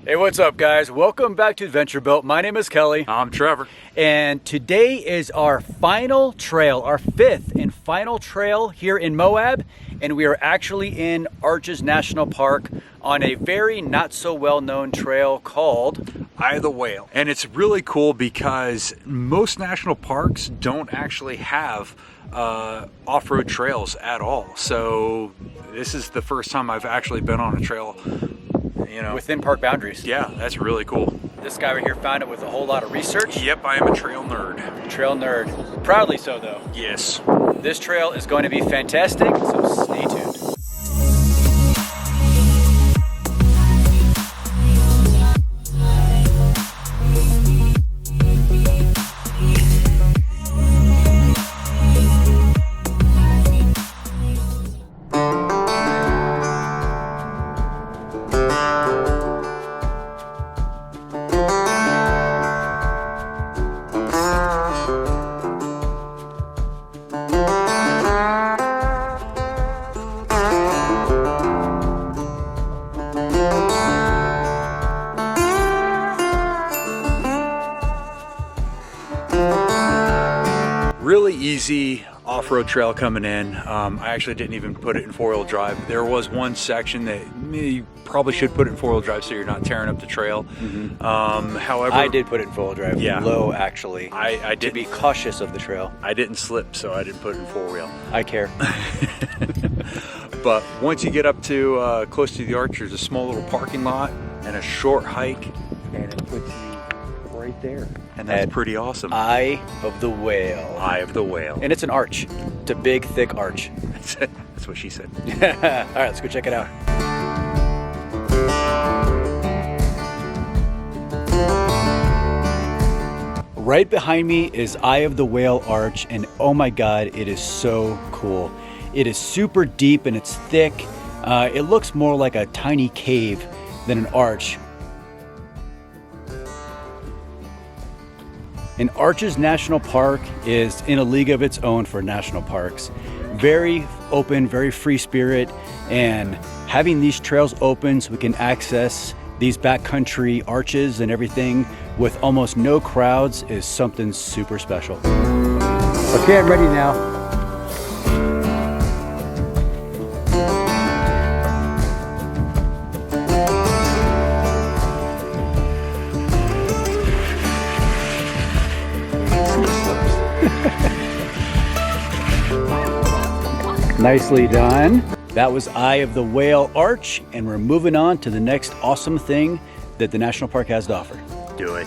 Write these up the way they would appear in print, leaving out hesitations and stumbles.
Hey, what's up, guys? Welcome back to Adventure Built. My name is Kelly. I'm Trevor. And today is our final trail, our fifth and final trail here in Moab. And we are actually in Arches National Park on a very not so well-known trail called Eye of the Whale. And it's really cool because most national parks don't actually have off-road trails at all. So this is the first time I've actually been on a trail, you know, within park boundaries. Yeah, that's really cool. This guy right here found it with a whole lot of research. Yep, I am a trail nerd. Trail nerd. Proudly so, though. Yes. This trail is going to be fantastic, so stay tuned. Really easy off-road trail coming in. I actually didn't even put it in four-wheel drive. There was one section that you probably should put it in four-wheel drive so you're not tearing up the trail. However, I did put it in four-wheel drive. Yeah. Low, actually. I did to be cautious of the trail. I didn't slip, so I didn't put it in four-wheel. I care. But once you get up to close to the arch, there's a small little parking lot and a short hike, and it puts you right there. And that's pretty awesome. Eye of the Whale. Eye of the Whale. And it's an arch. It's a big, thick arch. That's what she said. All right, let's go check it out. Right behind me is Eye of the Whale Arch, and oh my God, it is so cool. It is super deep and it's thick. It looks more like a tiny cave than an arch. And Arches National Park is in a league of its own for national parks. Very open, very free spirit, and having these trails open so we can access these backcountry arches and everything with almost no crowds is something super special. Okay, I'm ready now. Nicely done. That was Eye of the Whale Arch, and we're moving on to the next awesome thing that the national park has to offer. Do it.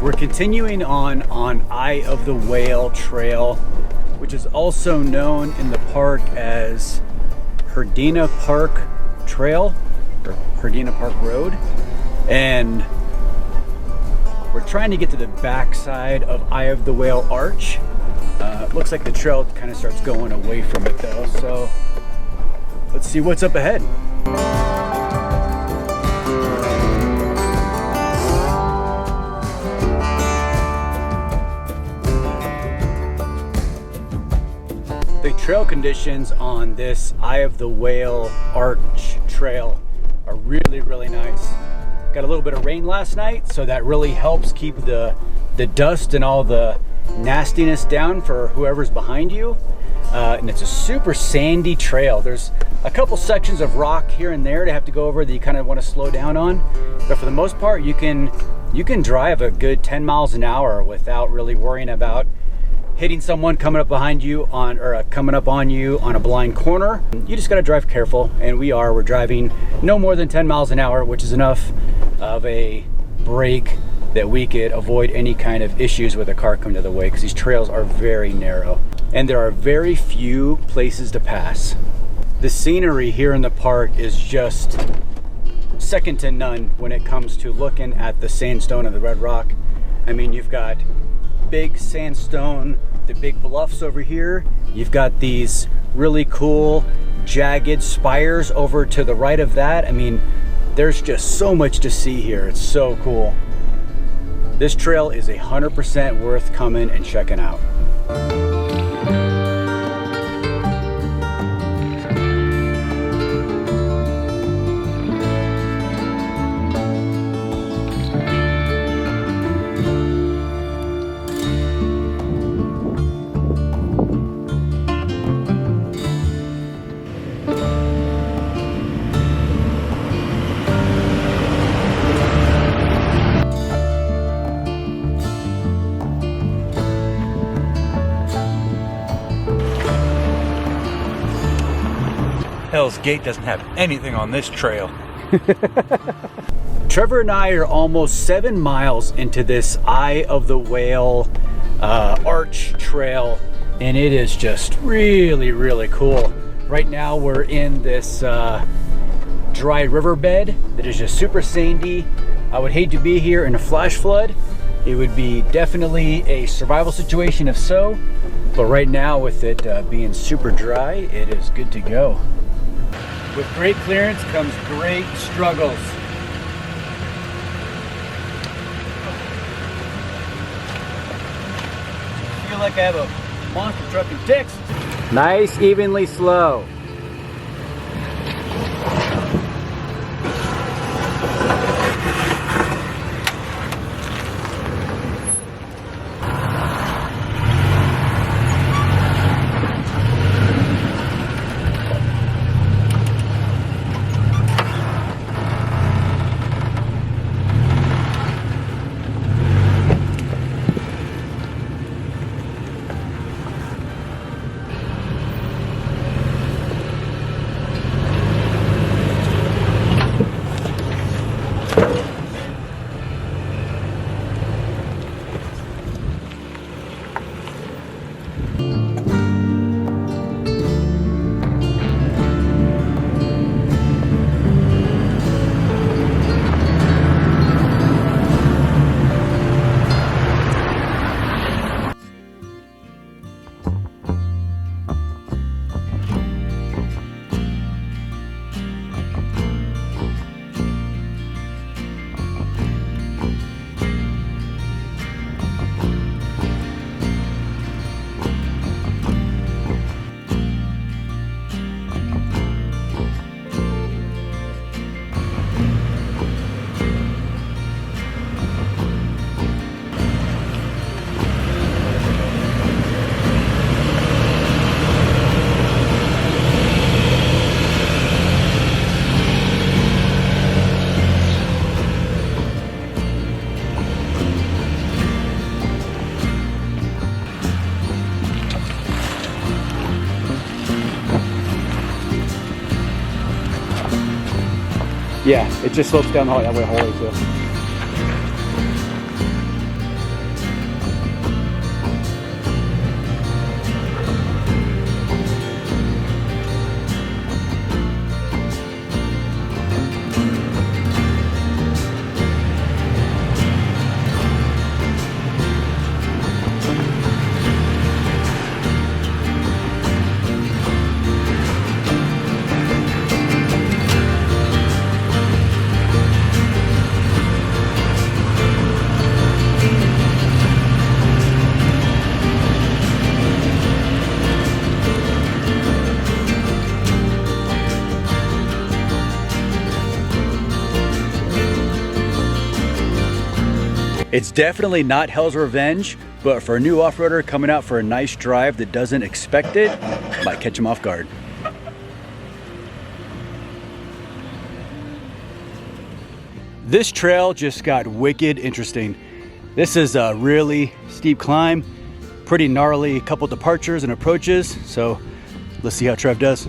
We're continuing on Eye of the Whale Trail, which is also known in the park as Herdina Park Trail, or Herdina Park Road. And we're trying to get to the backside of Eye of the Whale Arch. It looks like the trail kind of starts going away from it though, so let's see what's up ahead. The trail conditions on this Eye of the Whale Arch trail are really, really nice. Got a little bit of rain last night, so that really helps keep the dust and all the nastiness down for whoever's behind you. And it's a super sandy trail. There's a couple sections of rock here and there to have to go over that you kind of want to slow down on, but for the most part you can drive a good 10 miles an hour without really worrying about hitting someone coming up behind you coming up on you on a blind corner. You just got to drive careful, and we're driving no more than 10 miles an hour, which is enough of a break that we could avoid any kind of issues with a car coming to the way, because these trails are very narrow and there are very few places to pass. The scenery here in the park is just second to none when it comes to looking at the sandstone and the red rock. I mean, you've got big sandstone, the big bluffs over here. You've got these really cool jagged spires over to the right of that. I mean, there's just so much to see here. It's so cool. This trail is 100% worth coming and checking out. Hell's Gate doesn't have anything on this trail. Trevor and I are almost 7 miles into this Eye of the Whale arch trail, and it is just really, really cool. Right now we're in this dry riverbed that is just super sandy. I would hate to be here in a flash flood. It would be definitely a survival situation if so, but right now with it being super dry, it is good to go. With great clearance comes great struggles. I feel like I have a monster truck in Texas. Nice, evenly slow. Yeah, it just slopes down that way wholly too. It's definitely not Hell's Revenge, but for a new off-roader coming out for a nice drive that doesn't expect it, might catch him off guard. This trail just got wicked interesting. This is a really steep climb, pretty gnarly couple departures and approaches, so let's see how Trev does.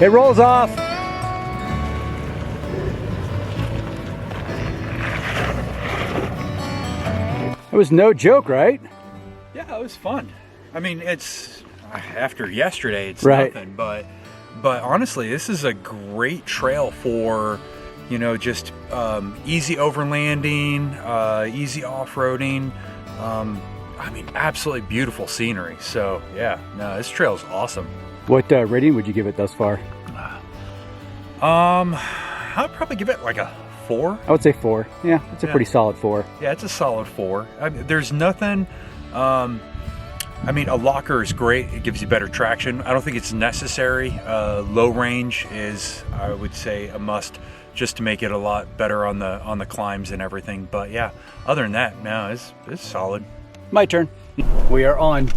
It rolls off. It was no joke, right? Yeah, it was fun. I mean, it's after yesterday, it's right. nothing, but honestly, this is a great trail for, you know, just easy overlanding, easy off-roading. I mean, absolutely beautiful scenery. So yeah, no, this trail is awesome. What rating would you give it thus far? I'd probably give it like a 4. I would say 4. Yeah, it's a pretty solid 4. Yeah, it's a solid 4. I mean, there's nothing. I mean, a locker is great. It gives you better traction. I don't think it's necessary. Low range is, I would say, a must, just to make it a lot better on the climbs and everything. But yeah, other than that, no, it's solid. My turn. We are on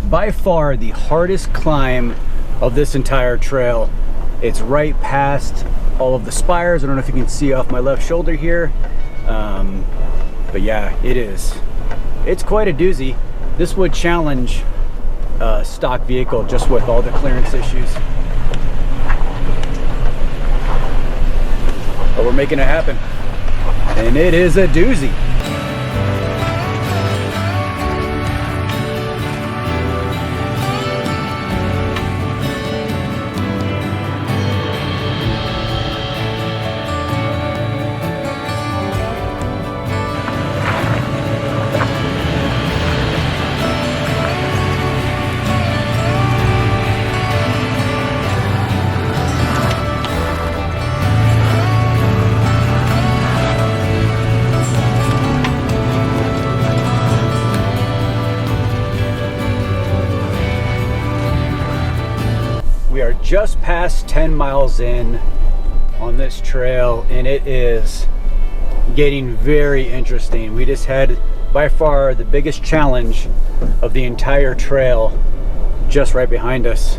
by far the hardest climb of this entire trail. It's right past all of the spires. I don't know if you can see off my left shoulder here. But yeah, it is. It's quite a doozy. This would challenge a stock vehicle just with all the clearance issues. But we're making it happen. And it is a doozy. We are just past 10 miles in on this trail, and it is getting very interesting. We just had by far the biggest challenge of the entire trail just right behind us,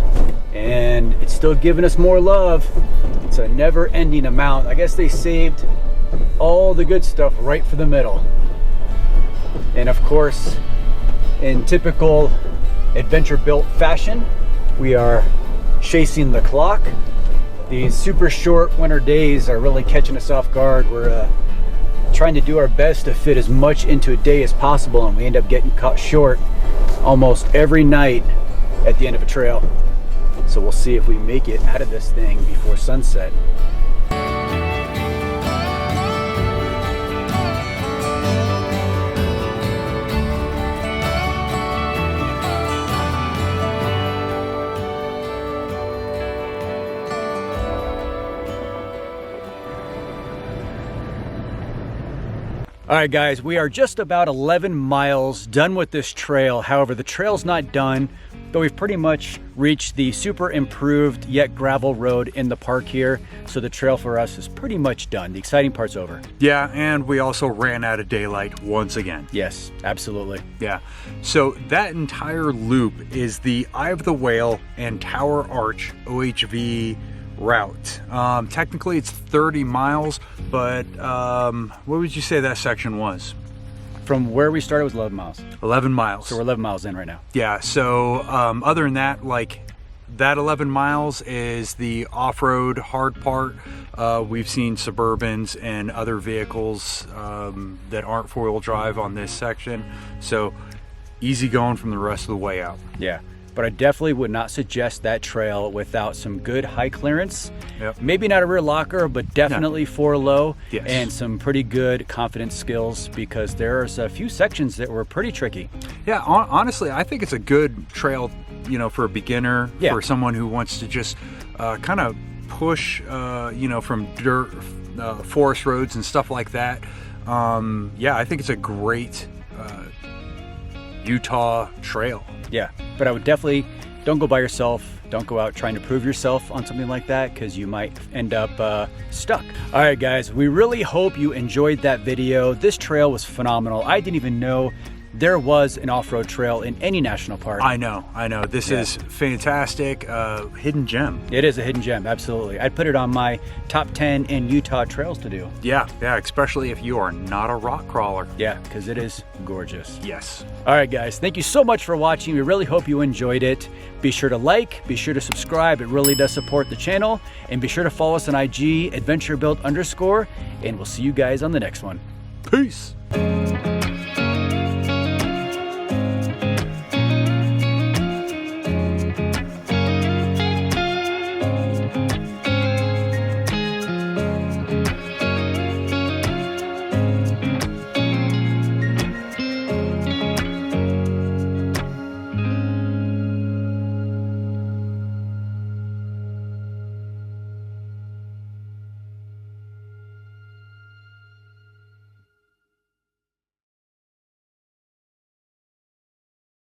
and it's still giving us more love. It's a never-ending amount. I guess they saved all the good stuff right for the middle. And of course, in typical adventure-built fashion, we are chasing the clock. These super short winter days are really catching us off guard. We're trying to do our best to fit as much into a day as possible, and we end up getting caught short almost every night at the end of a trail. So we'll see if we make it out of this thing before sunset. All right, guys, we are just about 11 miles done with this trail. However, the trail's not done, but we've pretty much reached the super improved yet gravel road in the park here. So the trail for us is pretty much done. The exciting part's over. Yeah, and we also ran out of daylight once again. Yes, absolutely. Yeah, so that entire loop is the Eye of the Whale and Tower Arch OHV route. Technically it's 30 miles, but what would you say that section was? From where we started was 11 miles. 11 miles. So we're 11 miles in right now. Yeah, so other than that, like that 11 miles is the off-road hard part. We've seen Suburbans and other vehicles that aren't four-wheel drive on this section, so easy going from the rest of the way out. Yeah. But I definitely would not suggest that trail without some good high clearance. Yep. Maybe not a rear locker, but definitely four low. Yes. And some pretty good confidence skills, because there's a few sections that were pretty tricky. Yeah, honestly, I think it's a good trail, you know, for a beginner, yeah, for someone who wants to just kind of push, you know, from dirt, forest roads and stuff like that. Yeah, I think it's a great Utah trail. Yeah, but I would definitely, don't go by yourself. Don't go out trying to prove yourself on something like that, because you might end up stuck. All right, guys, we really hope you enjoyed that video. This trail was phenomenal. I didn't even know there was an off-road trail in any national park. I know. This is fantastic. Hidden gem. It is a hidden gem, absolutely. I'd put it on my top 10 in Utah trails to do. Yeah, especially if you are not a rock crawler. Yeah, because it is gorgeous. Yes. All right, guys, thank you so much for watching. We really hope you enjoyed it. Be sure to like, be sure to subscribe. It really does support the channel. And be sure to follow us on IG, adventurebuild_, and we'll see you guys on the next one. Peace.